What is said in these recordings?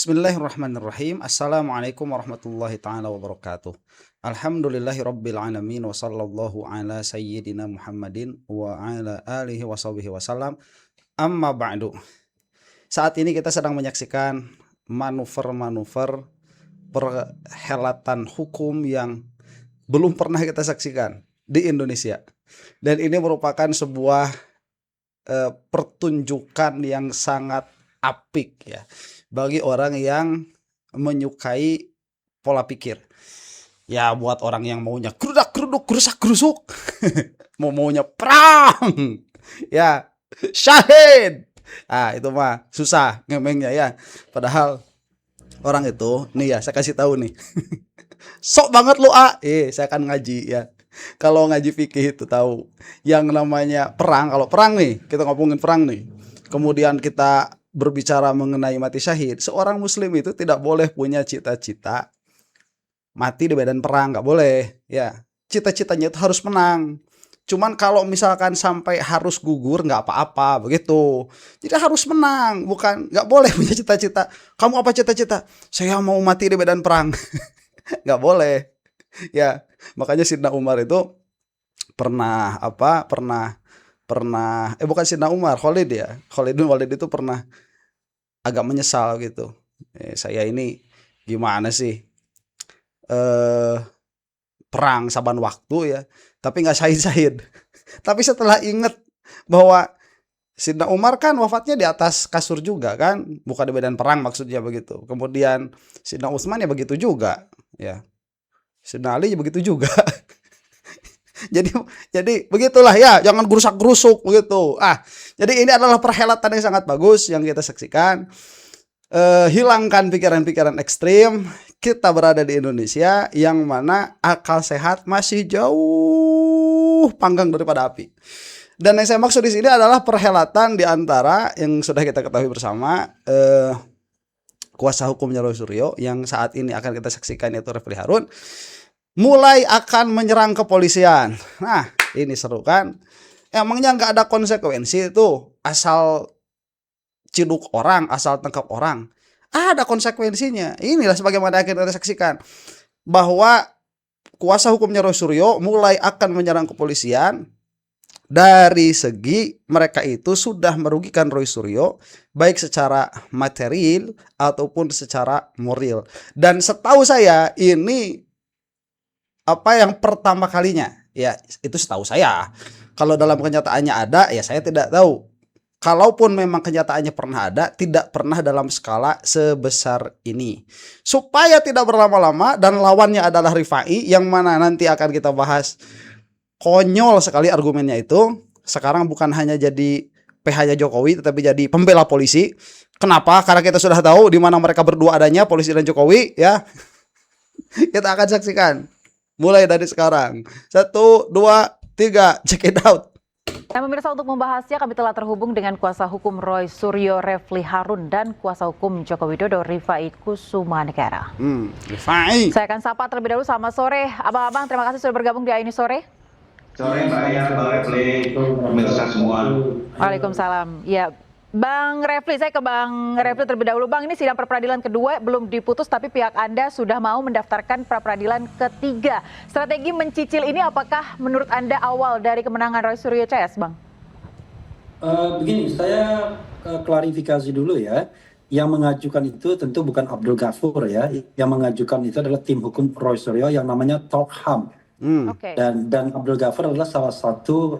Bismillahirrahmanirrahim. Assalamualaikum warahmatullahi taala wabarakatuh. Alhamdulillahi rabbil alamin wa sallallahu ala sayyidina Muhammadin wa ala alihi wa sahbihi wasallam. Amma ba'du. Saat ini kita sedang menyaksikan manuver-manuver perhelatan hukum yang belum pernah kita saksikan di Indonesia. Dan ini merupakan sebuah pertunjukan yang sangat apik ya bagi orang yang menyukai pola pikir. Ya buat orang yang maunya gerudak geruduk gerusak gerusuk, maunya perang, ya syahid. Itu mah susah ngemengnya ya. Padahal orang itu nih ya saya kasih tahu nih. Sok banget lu saya kan ngaji ya. Kalau ngaji fikih itu tahu yang namanya perang. Kalau perang nih, kita ngomongin perang nih. Kemudian kita berbicara mengenai mati syahid. Seorang muslim itu tidak boleh punya cita-cita mati di medan perang, nggak boleh. Ya, cita-citanya itu harus menang. Cuman kalau misalkan sampai harus gugur nggak apa-apa begitu. Jadi harus menang, bukan nggak boleh punya cita-cita. Kamu apa cita-cita? Saya mau mati di medan perang. Nggak boleh. Ya, makanya Sidna Umar itu pernah bukan Sidna Umar, Khalid ya. Khalid bin Walid itu pernah agak menyesal gitu. Saya ini gimana sih? Perang saban waktu ya, tapi nggak syahid-syahid. Tapi setelah ingat bahwa Sidna Umar kan wafatnya di atas kasur juga kan, bukan di medan perang maksudnya begitu. Kemudian Sidna Utsman ya begitu juga, ya. Sidna Ali ya begitu juga. Jadi begitulah ya, jangan gerusak-gerusuk begitu. Jadi ini adalah perhelatan yang sangat bagus yang kita saksikan. Hilangkan pikiran-pikiran ekstrim. Kita berada di Indonesia yang mana akal sehat masih jauh panggang daripada api. Dan yang saya maksud di sini adalah perhelatan di antara yang sudah kita ketahui bersama kuasa hukumnya Roy Suryo yang saat ini akan kita saksikan yaitu Refli Harun mulai akan menyerang kepolisian. Nah, ini seru kan? Emangnya nggak ada konsekuensi itu asal ciduk orang, asal tangkap orang. Ada konsekuensinya. Inilah sebagaimana akan kita saksikan bahwa kuasa hukumnya Roy Suryo mulai akan menyerang kepolisian dari segi mereka itu sudah merugikan Roy Suryo baik secara material ataupun secara moral. Dan setahu saya ini yang pertama kalinya ya, itu setahu saya. Kalau dalam kenyataannya ada ya saya tidak tahu. Kalaupun memang kenyataannya pernah ada, tidak pernah dalam skala sebesar ini. Supaya tidak berlama-lama dan lawannya adalah Rifai yang mana nanti akan kita bahas. Konyol sekali argumennya itu. Sekarang bukan hanya jadi PH-nya Jokowi tetapi jadi pembela polisi. Kenapa? Karena kita sudah tahu di mana mereka berdua adanya, polisi dan Jokowi ya. Kita akan saksikan mulai dari sekarang. 1, 2, 3, check it out. Nah, pemirsa, untuk membahasnya kami telah terhubung dengan kuasa hukum Roy Suryo Refli Harun dan kuasa hukum Joko Widodo Rifai Kusumanegara. Rifai. Saya akan sapa terlebih dahulu. Selamat sore, abang-abang. Terima kasih sudah bergabung di Aini Sore. Sore Mbak Aya, Bang Refli, pemirsa semua. Waalaikumsalam. Ya, Bang Refli, saya ke Bang Refli terlebih dahulu. Bang, ini sidang pra-peradilan kedua belum diputus, tapi pihak Anda sudah mau mendaftarkan pra-peradilan ketiga. Strategi mencicil ini apakah menurut Anda awal dari kemenangan Roy Suryo CS, Bang? Begini, saya klarifikasi dulu ya. Yang mengajukan itu tentu bukan Abdul Ghafur ya. Yang mengajukan itu adalah tim hukum Roy Suryo yang namanya Tokham. Okay. Dan Abdul Ghafur adalah salah satu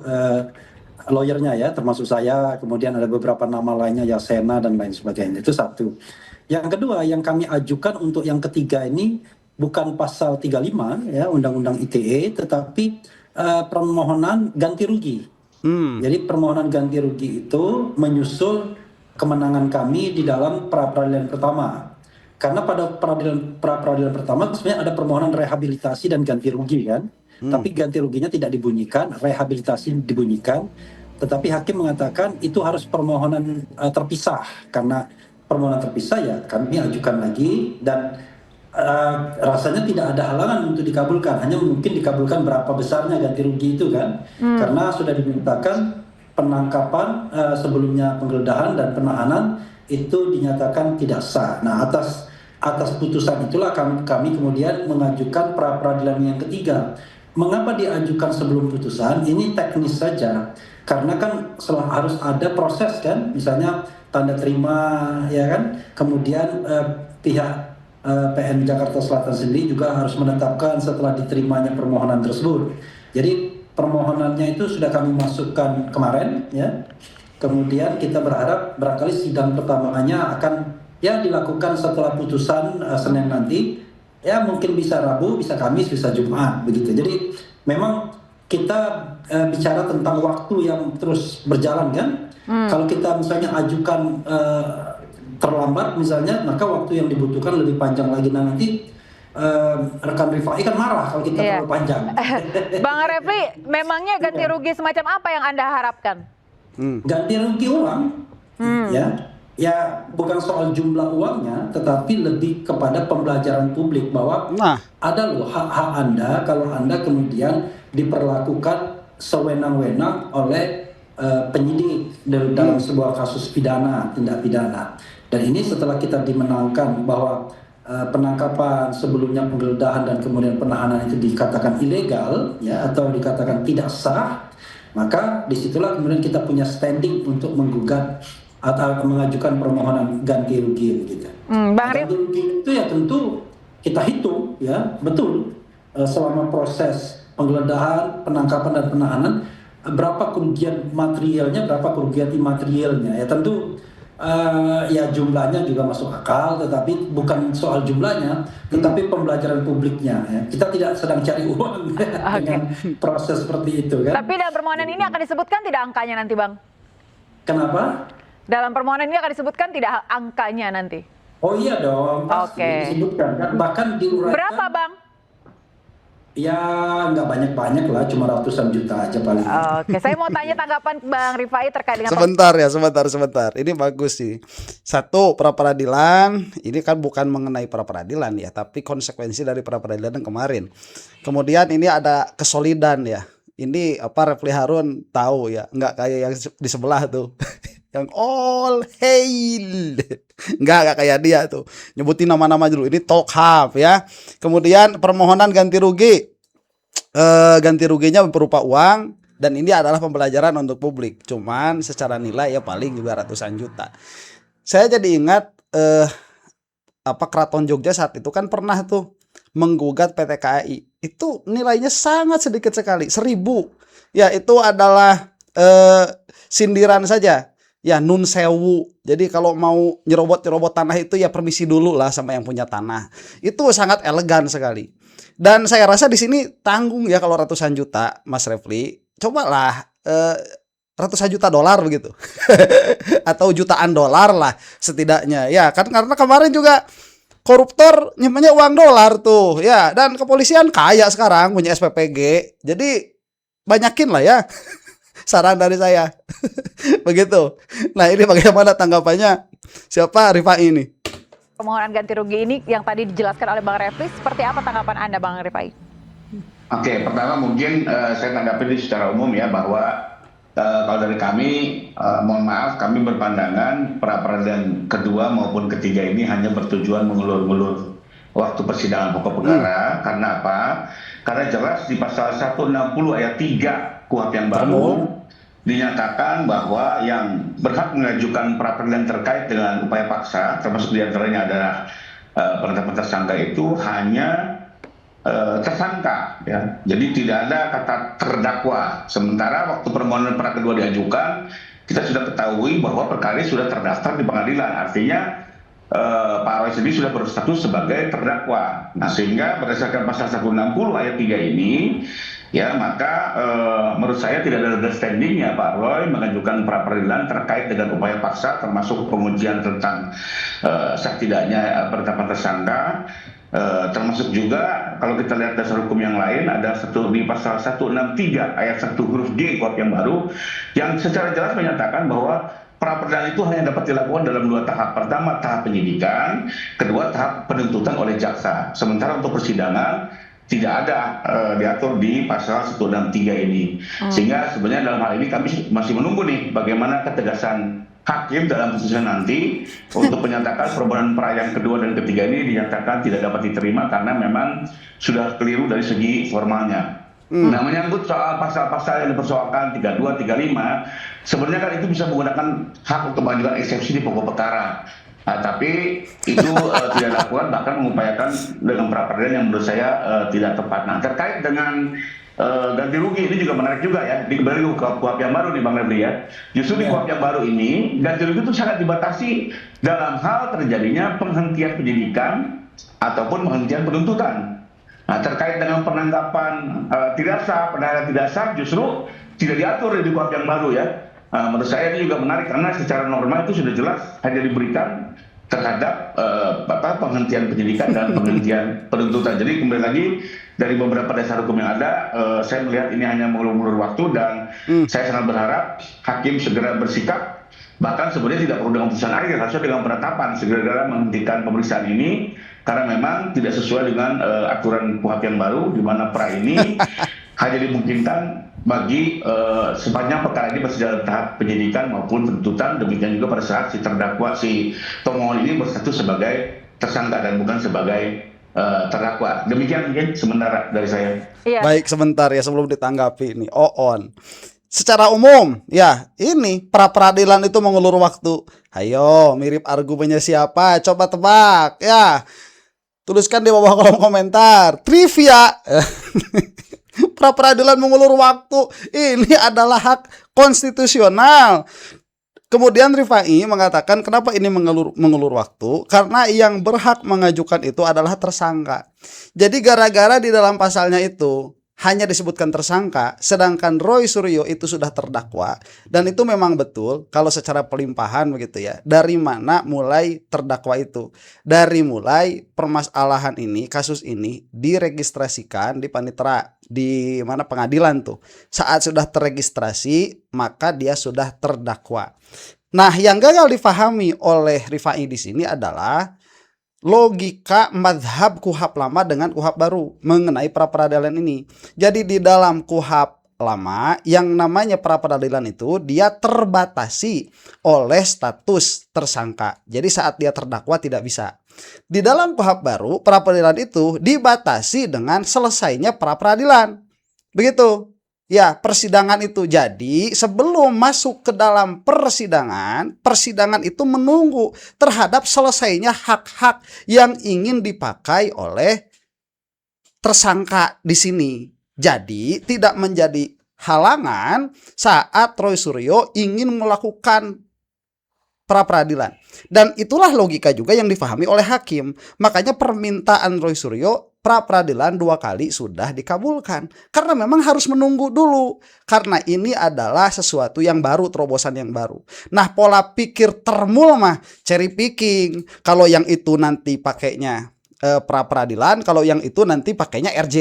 lawyernya ya, termasuk saya, kemudian ada beberapa nama lainnya, Yasena dan lain sebagainya. Itu satu. Yang kedua, yang kami ajukan untuk yang ketiga ini bukan pasal 35 ya, Undang-Undang ITE, tetapi permohonan ganti rugi. Jadi permohonan ganti rugi itu menyusul kemenangan kami di dalam pra-peradilan pertama. Karena pada pra-peradilan pertama sebenarnya ada permohonan rehabilitasi dan ganti rugi kan. Tapi ganti ruginya tidak dibunyikan, rehabilitasi dibunyikan. Tetapi hakim mengatakan itu harus permohonan terpisah. Karena permohonan terpisah ya kami ajukan lagi. Dan rasanya tidak ada halangan untuk dikabulkan. Hanya mungkin dikabulkan berapa besarnya ganti rugi itu kan. Karena sudah dimintakan penangkapan sebelumnya penggeledahan dan penahanan itu dinyatakan tidak sah. Nah, atas putusan itulah kami kemudian mengajukan pra peradilan yang ketiga. Mengapa diajukan sebelum putusan? Ini teknis saja, karena kan harus ada proses kan, misalnya tanda terima, ya kan. Kemudian pihak PN Jakarta Selatan sendiri juga harus menetapkan setelah diterimanya permohonan tersebut. Jadi permohonannya itu sudah kami masukkan kemarin, ya. Kemudian kita berharap barangkali sidang pertamanya akan ya dilakukan setelah putusan Senin nanti. Ya mungkin bisa Rabu, bisa Kamis, bisa Jumat begitu. Jadi memang kita bicara tentang waktu yang terus berjalan kan. Kalau kita misalnya ajukan terlambat misalnya, maka waktu yang dibutuhkan lebih panjang lagi. Nah nanti rekan Rifai kan marah kalau kita terlalu panjang. Bang Refli, memangnya ganti rugi semacam apa yang Anda harapkan? Ganti rugi uang, ya bukan soal jumlah uangnya, tetapi lebih kepada pembelajaran publik bahwa ada loh hak-hak Anda kalau Anda kemudian diperlakukan sewenang-wenang oleh penyidik dalam sebuah kasus pidana, tindak pidana. Dan ini setelah kita dimenangkan bahwa penangkapan sebelumnya penggeledahan dan kemudian penahanan itu dikatakan ilegal, ya, atau dikatakan tidak sah, maka disitulah kemudian kita punya standing untuk menggugat atau mengajukan permohonan ganti rugi gitu. Ganti rugi itu ya tentu kita hitung ya betul selama proses penggeledahan, penangkapan dan penahanan berapa kerugian materialnya, berapa kerugian imaterialnya. Ya tentu ya jumlahnya juga masuk akal, tetapi bukan soal jumlahnya, tetapi pembelajaran publiknya. Ya. Kita tidak sedang cari uang dengan proses seperti itu kan. Tapi dalam permohonan ini akan disebutkan tidak angkanya nanti, Bang? Kenapa? Dalam permohonan ini akan disebutkan tidak angkanya nanti? Oh iya dong, pasti disebutkan kan. Bahkan diuraikan. Berapa, Bang? Ya nggak banyak-banyak lah, cuma ratusan juta aja paling. Oke, saya mau tanya tanggapan Bang Rifai terkait dengan... Sebentar. Ini bagus sih. Satu, pra peradilan. Ini kan bukan mengenai pra peradilan ya, tapi konsekuensi dari pra peradilan yang kemarin. Kemudian ini ada kesolidan ya. Ini Refli Harun tahu ya, nggak kayak yang di sebelah tuh. Yang all hail. Enggak kayak dia tuh. Nyebutin nama-nama dulu. Ini Tokham ya. Kemudian permohonan ganti rugi. Ganti ruginya berupa uang dan ini adalah pembelajaran untuk publik. Cuman secara nilai ya paling juga ratusan juta. Saya jadi ingat Keraton Jogja saat itu kan pernah tuh menggugat PT KAI. Itu nilainya sangat sedikit sekali, 1.000. Ya itu adalah sindiran saja. Ya nun sewu. Jadi kalau mau nyerobot tanah itu ya permisi dulu lah sama yang punya tanah. Itu sangat elegan sekali. Dan saya rasa di sini tanggung ya kalau ratusan juta, Mas Refli. Cobalah ratusan juta dolar begitu. Atau jutaan dolar lah setidaknya. Ya kan karena kemarin juga koruptor nyimpennya uang dolar tuh. Ya, dan kepolisian kaya sekarang punya SPPG. Jadi banyakin lah ya. Saran dari saya. Begitu. Nah ini bagaimana tanggapannya siapa Rifai ini? Permohonan ganti rugi ini yang tadi dijelaskan oleh Bang Refli, seperti apa tanggapan Anda Bang Rifai? Oke, pertama mungkin saya tanggapi secara umum ya bahwa kalau dari kami, mohon maaf kami berpandangan pra peradilan kedua maupun ketiga ini hanya bertujuan mengulur-ulur waktu persidangan pokok perkara. Karena apa? Karena jelas di pasal 160 ayat 3 KUHP yang baru dinyatakan bahwa yang berhak mengajukan pra peradilan terkait dengan upaya paksa, termasuk diantaranya adalah penetapan tersangka itu hanya tersangka, ya. Jadi tidak ada kata terdakwa. Sementara waktu permohonan pra kedua diajukan, kita sudah ketahui bahwa perkara ini sudah terdaftar di pengadilan. Artinya Pak Roy sendiri sudah berstatus sebagai terdakwa. Nah, sehingga berdasarkan pasal 160 ayat 3 ini, ya maka menurut saya tidak ada standingnya Pak Roy mengajukan pra peradilan terkait dengan upaya paksa, termasuk pengujian tentang sah tidaknya penetapan tersangka, termasuk juga kalau kita lihat dasar hukum yang lain ada di pasal 163 ayat 1 huruf D KUHP yang baru yang secara jelas menyatakan bahwa pra peradilan itu hanya dapat dilakukan dalam 2 tahap. Pertama, tahap penyidikan, kedua, tahap penuntutan oleh jaksa. Sementara untuk persidangan tidak ada diatur di pasal 163 ini. Sehingga sebenarnya dalam hal ini kami masih menunggu nih bagaimana ketegasan hakim dalam putusan nanti untuk menyatakan permohonan pra yang kedua dan ketiga ini dinyatakan tidak dapat diterima karena memang sudah keliru dari segi formalnya. Nah, menyangkut soal pasal-pasal yang dipersoalkan 32, 35, sebenarnya kan itu bisa menggunakan hak untuk mengajukan eksepsi di pokok perkara. Nah, tapi itu tidak dilakukan, bahkan mengupayakan dengan pra peradilan yang menurut saya tidak tepat. Nah, terkait dengan ganti rugi ini juga menarik juga ya, di kembali ke KUHP yang baru nih Bang Refli ya. Justru di KUHP yang baru ini ganti rugi itu sangat dibatasi dalam hal terjadinya penghentian penyidikan ataupun penghentian penuntutan. Nah, terkait dengan penangkapan tidak sah, penahanan tidak sah justru tidak diatur di KUHP yang baru ya. Menurut saya ini juga menarik karena secara normal itu sudah jelas hanya diberikan terhadap penghentian penyidikan dan penghentian penuntutan. Jadi kembali lagi dari beberapa dasar hukum yang ada, saya melihat ini hanya mengulur-ulur waktu dan saya sangat berharap hakim segera bersikap. Bahkan sebenarnya tidak perlu dengan putusan akhir, harusnya dengan penetapan segera menghentikan pemeriksaan ini karena memang tidak sesuai dengan aturan KUHP yang baru di mana pra ini hanya dimungkinkan bagi sepanjang perkara ini masih dalam tahap penyidikan maupun penuntutan, demikian juga pada saat si terdakwa si pemohon ini berstatus sebagai tersangka dan bukan sebagai terdakwa. Demikian mungkin sementara dari saya. Iya. Baik, sebentar ya sebelum ditanggapi ini. Oon. Secara umum, ya ini pra peradilan itu mengulur waktu. Ayo, mirip argumennya siapa? Coba tebak ya. Tuliskan di bawah kolom komentar. Trivia. Pra peradilan mengulur waktu. Ini adalah hak konstitusional. Kemudian Rifai mengatakan kenapa ini mengulur waktu? Karena yang berhak mengajukan itu adalah tersangka. Jadi gara-gara di dalam pasalnya itu hanya disebutkan tersangka, sedangkan Roy Suryo itu sudah terdakwa, dan itu memang betul kalau secara pelimpahan begitu ya. Dari mana mulai terdakwa itu? Dari mulai permasalahan ini, kasus ini diregistrasikan di panitera, di mana pengadilan tuh. Saat sudah terregistrasi, maka dia sudah terdakwa. Nah, yang gagal difahami oleh Rifai di sini adalah logika madhab KUHP lama dengan KUHP baru mengenai pra peradilan ini. Jadi di dalam KUHP lama yang namanya pra peradilan itu dia terbatasi oleh status tersangka. Jadi saat dia terdakwa tidak bisa. Di dalam KUHP baru pra peradilan itu dibatasi dengan selesainya pra peradilan. Begitu. Ya, persidangan itu. Jadi sebelum masuk ke dalam persidangan itu menunggu terhadap selesainya hak-hak yang ingin dipakai oleh tersangka di sini. Jadi tidak menjadi halangan saat Roy Suryo ingin melakukan pra peradilan. Dan itulah logika juga yang difahami oleh hakim. Makanya permintaan Roy Suryo pra peradilan 2 kali sudah dikabulkan. Karena memang harus menunggu dulu. Karena ini adalah sesuatu yang baru, terobosan yang baru. Nah, pola pikir termul mah cherry picking. Kalau yang itu nanti pakainya pra peradilan, kalau yang itu nanti pakainya RJ.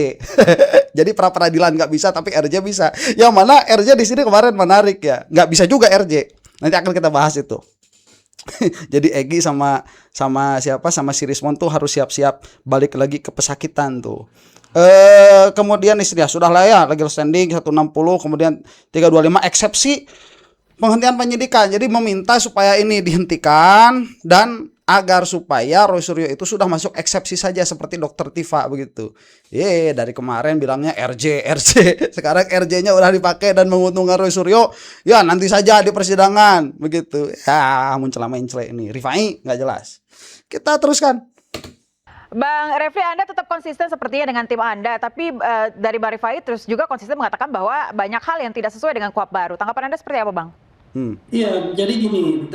Jadi pra peradilan nggak bisa, tapi RJ bisa. Yang mana RJ di sini kemarin menarik ya. Nggak bisa juga RJ. Nanti akan kita bahas itu. Jadi Egi sama si Rismon tuh harus siap-siap balik lagi ke pesakitan tuh. Kemudian istrinya sudah lah ya, legal standing 160, kemudian 325 eksepsi penghentian penyidikan. Jadi meminta supaya ini dihentikan dan agar supaya Roy Suryo itu sudah masuk eksepsi saja seperti Dokter Tifa begitu. Dari kemarin bilangnya RJ. Sekarang RJ-nya udah dipakai dan menguntungkan Roy Suryo. Ya nanti saja di persidangan begitu. Ya mencela-mencela ini. Rifai nggak jelas. Kita teruskan. Bang Refli, Anda tetap konsisten sepertinya dengan tim Anda, tapi dari Bang Rifai terus juga konsisten mengatakan bahwa banyak hal yang tidak sesuai dengan KUHP baru. Tanggapan Anda seperti apa, Bang? Iya, jadi gini,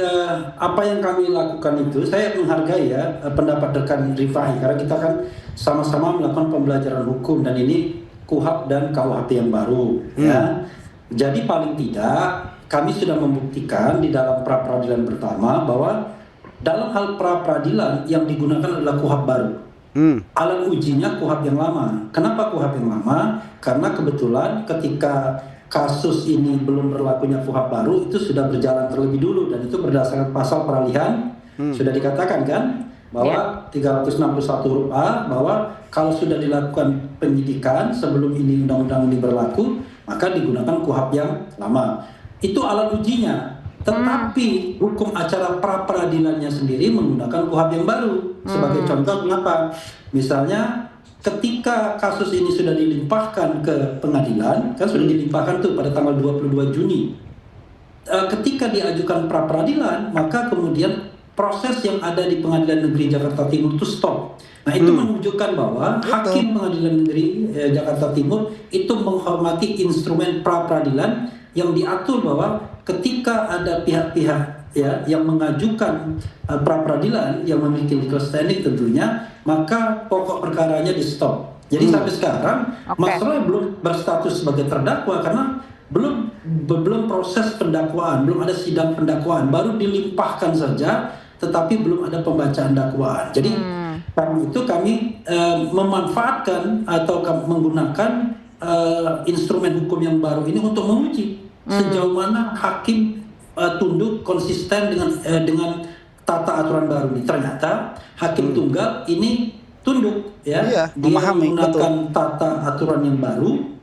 apa yang kami lakukan itu, saya menghargai ya pendapat rekan Rifai, karena kita kan sama-sama melakukan pembelajaran hukum dan ini KUHP dan KUHP yang baru. Ya. Jadi paling tidak kami sudah membuktikan di dalam pra peradilan pertama bahwa dalam hal pra peradilan yang digunakan adalah KUHP baru. Alat ujinya KUHP yang lama. Kenapa KUHP yang lama? Karena kebetulan ketika kasus ini belum berlakunya KUHP baru itu sudah berjalan terlebih dulu dan itu berdasarkan pasal peralihan sudah dikatakan kan bahwa 361 huruf A bahwa kalau sudah dilakukan penyidikan sebelum ini undang-undang ini berlaku maka digunakan KUHP yang lama. Itu alat ujinya. Tetapi hukum acara pra peradilannya sendiri menggunakan KUHP yang baru. Sebagai contoh, kenapa? Misalnya ketika kasus ini sudah dilimpahkan ke pengadilan, kan sudah dilimpahkan tuh pada tanggal 22 Juni. Ketika diajukan pra peradilan, maka kemudian proses yang ada di Pengadilan Negeri Jakarta Timur itu stop. Nah, itu menunjukkan bahwa hakim Pengadilan Negeri Jakarta Timur itu menghormati instrumen pra peradilan yang diatur bahwa ketika ada pihak-pihak ya yang mengajukan pra peradilan yang memiliki legal standing tentunya, maka pokok perkaranya di stop. Jadi sampai sekarang Mas Roy belum berstatus sebagai terdakwa karena belum proses pendakwaan, belum ada sidang pendakwaan, baru dilimpahkan saja, tetapi belum ada pembacaan dakwaan. Jadi karena itu kami memanfaatkan atau menggunakan instrumen hukum yang baru ini untuk menguji sejauh mana hakim tunduk konsisten dengan tata aturan baru ini. Ternyata hakim tunggal ini tunduk ya, dia menggunakan tata aturan yang baru.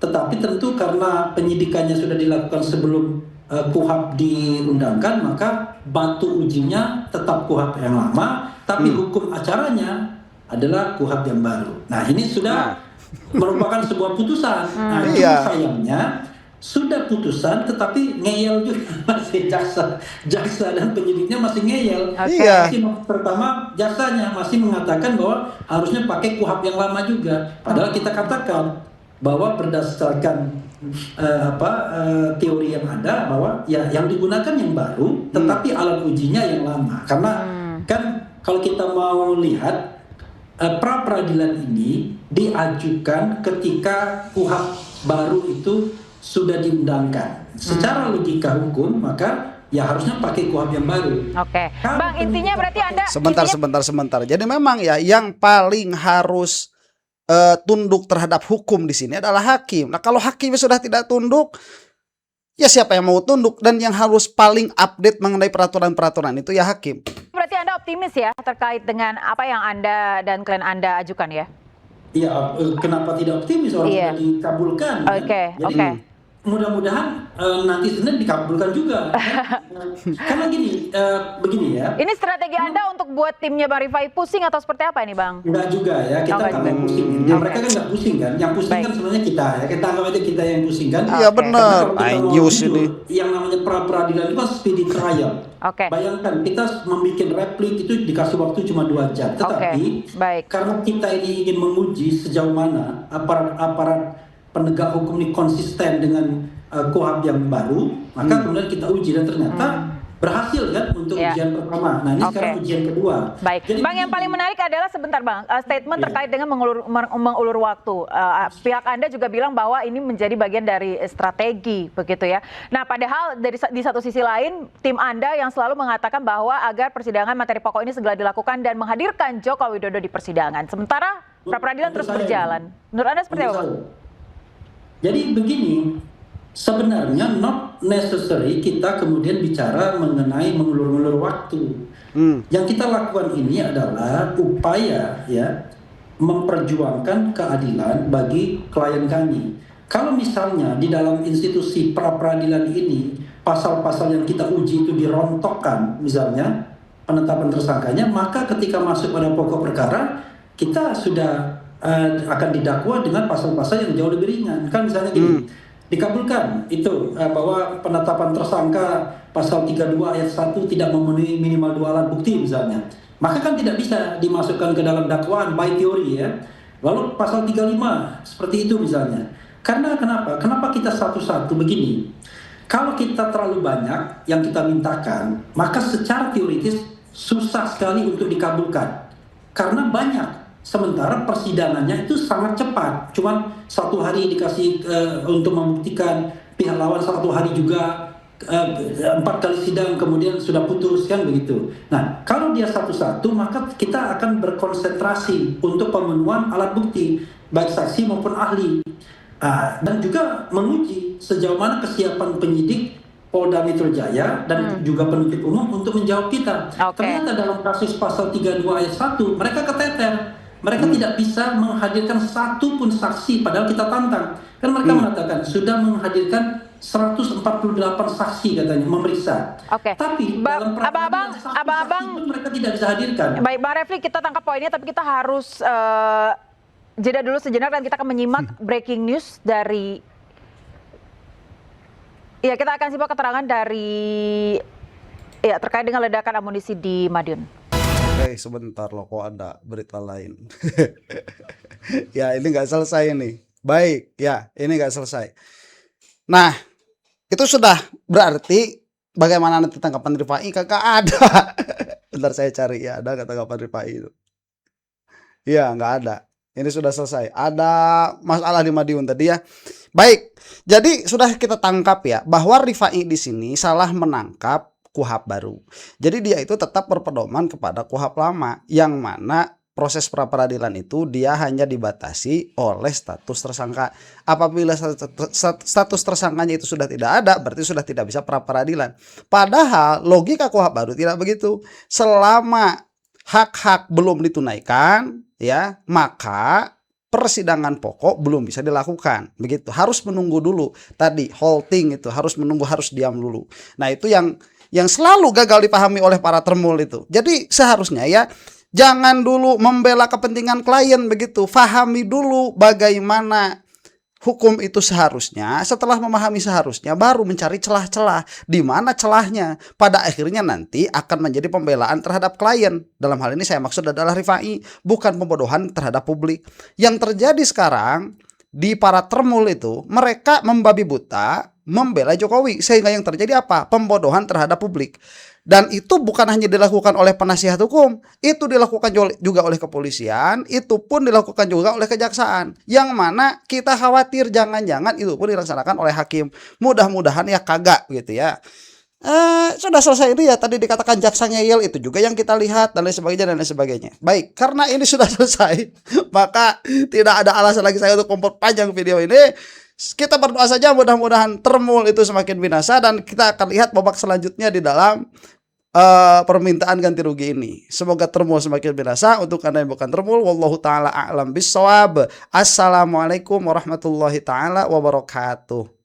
Tetapi tentu karena penyidikannya sudah dilakukan sebelum KUHP diundangkan, maka batu ujinya tetap KUHP yang lama, tapi hukum acaranya adalah KUHP yang baru. Nah, ini sudah merupakan sebuah putusan. Nah, sayangnya sudah putusan, tetapi ngeyel juga masih jaksa dan penyidiknya masih ngeyel. Pertama jaksanya masih mengatakan bahwa harusnya pakai KUHP yang lama juga. Padahal kita katakan bahwa berdasarkan teori yang ada bahwa ya yang digunakan yang baru, tetapi alat ujinya yang lama. Karena kan kalau kita mau lihat pra peradilan ini diajukan ketika KUHP baru itu sudah diundangkan. Secara logika hukum maka ya harusnya pakai KUHP yang baru. Bang, intinya berarti Anda sebentar. Jadi memang ya yang paling harus tunduk terhadap hukum di sini adalah hakim. Nah, kalau hakimnya sudah tidak tunduk, ya siapa yang mau tunduk? Dan yang harus paling update mengenai peraturan-peraturan itu ya hakim. Berarti Anda optimis ya terkait dengan apa yang Anda dan klien Anda ajukan ya? Iya, kenapa tidak optimis, orang sudah dikabulkan. Jadi mudah-mudahan nanti Senin dikabulkan juga. Karena begini ya. Ini strategi Anda untuk buat timnya Bang Rifai pusing atau seperti apa ini, Bang? Enggak juga ya, kita nggak pusing. Mereka kan nggak pusing kan, yang pusing kan sebenarnya kita ya. Kita anggap aja kita yang pusing kan. Iya benar. Ini. Yang namanya pra peradilan itu kan speedy trial. Bayangkan kita membuat replik itu dikasih waktu cuma 2 jam. Tetapi karena kita ini ingin menguji sejauh mana aparat penegak hukum ini konsisten dengan KUHP yang baru, maka kemudian kita uji dan ternyata berhasil kan untuk ujian pertama. Nah, ini sekarang ujian kedua. Jadi, Bang, yang paling menarik adalah sebentar Bang, statement terkait dengan mengulur waktu. Pihak Anda juga bilang bahwa ini menjadi bagian dari strategi begitu ya. Nah, padahal di satu sisi lain tim Anda yang selalu mengatakan bahwa agar persidangan materi pokok ini segera dilakukan dan menghadirkan Joko Widodo di persidangan. Sementara pra peradilan terus berjalan. Menurut Anda seperti apa, Bang? Jadi begini, sebenarnya not necessary kita kemudian bicara mengenai mengulur-ulur waktu. Yang kita lakukan ini adalah upaya ya memperjuangkan keadilan bagi klien kami. Kalau misalnya di dalam institusi pra peradilan ini pasal-pasal yang kita uji itu dirontokkan, misalnya penetapan tersangkanya, maka ketika masuk pada pokok perkara kita sudah akan didakwa dengan pasal-pasal yang jauh lebih ringan. Kan misalnya gini, dikabulkan itu bahwa penetapan tersangka pasal 32 ayat 1 tidak memenuhi minimal 2 alat bukti misalnya. Maka kan tidak bisa dimasukkan ke dalam dakwaan by teori ya. Lalu pasal 35 seperti itu misalnya. Karena kenapa? Kenapa kita satu-satu begini? Kalau kita terlalu banyak yang kita mintakan, maka secara teoritis susah sekali untuk dikabulkan. Karena banyak. Sementara persidangannya itu sangat cepat, cuma 1 hari dikasih untuk membuktikan, pihak lawan 1 hari juga, 4 kali sidang kemudian sudah putus kan begitu. Nah, kalau dia satu-satu maka kita akan berkonsentrasi untuk pemenuhan alat bukti baik saksi maupun ahli, dan juga menguji sejauh mana kesiapan penyidik Polda Metro Jaya dan juga penuntut umum untuk menjawab kita. Ternyata dalam kasus pasal 32 ayat 1 mereka keteter. Mereka tidak bisa menghadirkan satu pun saksi padahal kita tantang. Kan mereka mengatakan sudah menghadirkan 148 saksi katanya memeriksa. Oke. Tapi dalam pra-peradilan satu saksi pun mereka tidak bisa hadirkan. Baik, Bang Refli, kita tangkap poinnya, tapi kita harus jeda dulu sejenak dan kita akan menyimak breaking news dari. Ya, kita akan simak keterangan dari terkait dengan ledakan amunisi di Madiun. Oke, sebentar loh, kok ada berita lain. Ya, ini nggak selesai nih. Baik, ya, ini nggak selesai. Nah, itu sudah berarti bagaimana nanti tanggapan Rifai? Kagak ada. Bentar saya cari ya, ada nggak tanggapan Rifai itu? Iya, nggak ada. Ini sudah selesai. Ada masalah di Madiun tadi ya. Baik, jadi sudah kita tangkap ya bahwa Rifai di sini salah menangkap KUHP baru. Jadi dia itu tetap berpedoman kepada KUHP lama, yang mana proses pra-peradilan itu dia hanya dibatasi oleh status tersangka. Apabila status tersangkanya itu sudah tidak ada, berarti sudah tidak bisa pra-peradilan. Padahal logika KUHP baru tidak begitu. Selama hak-hak belum ditunaikan, ya, maka persidangan pokok belum bisa dilakukan. Begitu. Harus menunggu dulu. Tadi holding itu harus menunggu, harus diam dulu. Nah, itu yang selalu gagal dipahami oleh para termul itu. Jadi seharusnya ya jangan dulu membela kepentingan klien begitu. Fahami dulu bagaimana hukum itu seharusnya. Setelah memahami seharusnya, baru mencari celah-celah. Di mana celahnya? Pada akhirnya nanti akan menjadi pembelaan terhadap klien. Dalam hal ini saya maksud adalah Rifai, bukan pembodohan terhadap publik. Yang terjadi sekarang di para termul itu, mereka membabi buta membela Jokowi, sehingga yang terjadi apa? Pembodohan terhadap publik. Dan itu bukan hanya dilakukan oleh penasihat hukum, itu dilakukan juga oleh kepolisian, itu pun dilakukan juga oleh kejaksaan. Yang mana kita khawatir jangan-jangan itu pun dilaksanakan oleh hakim. Mudah-mudahan ya kagak gitu ya. Sudah selesai itu ya, tadi dikatakan jaksa ngeyel, itu juga yang kita lihat dan lain sebagainya dan lain sebagainya. Baik, karena ini sudah selesai, maka tidak ada alasan lagi saya untuk memperpanjang video ini. Kita berdoa saja mudah-mudahan termul itu semakin binasa, dan kita akan lihat babak selanjutnya di dalam permintaan ganti rugi ini. Semoga termul semakin binasa. Untuk Anda yang bukan termul, wallahu taala a'lam bissawab. Assalamualaikum warahmatullahi taala wabarakatuh.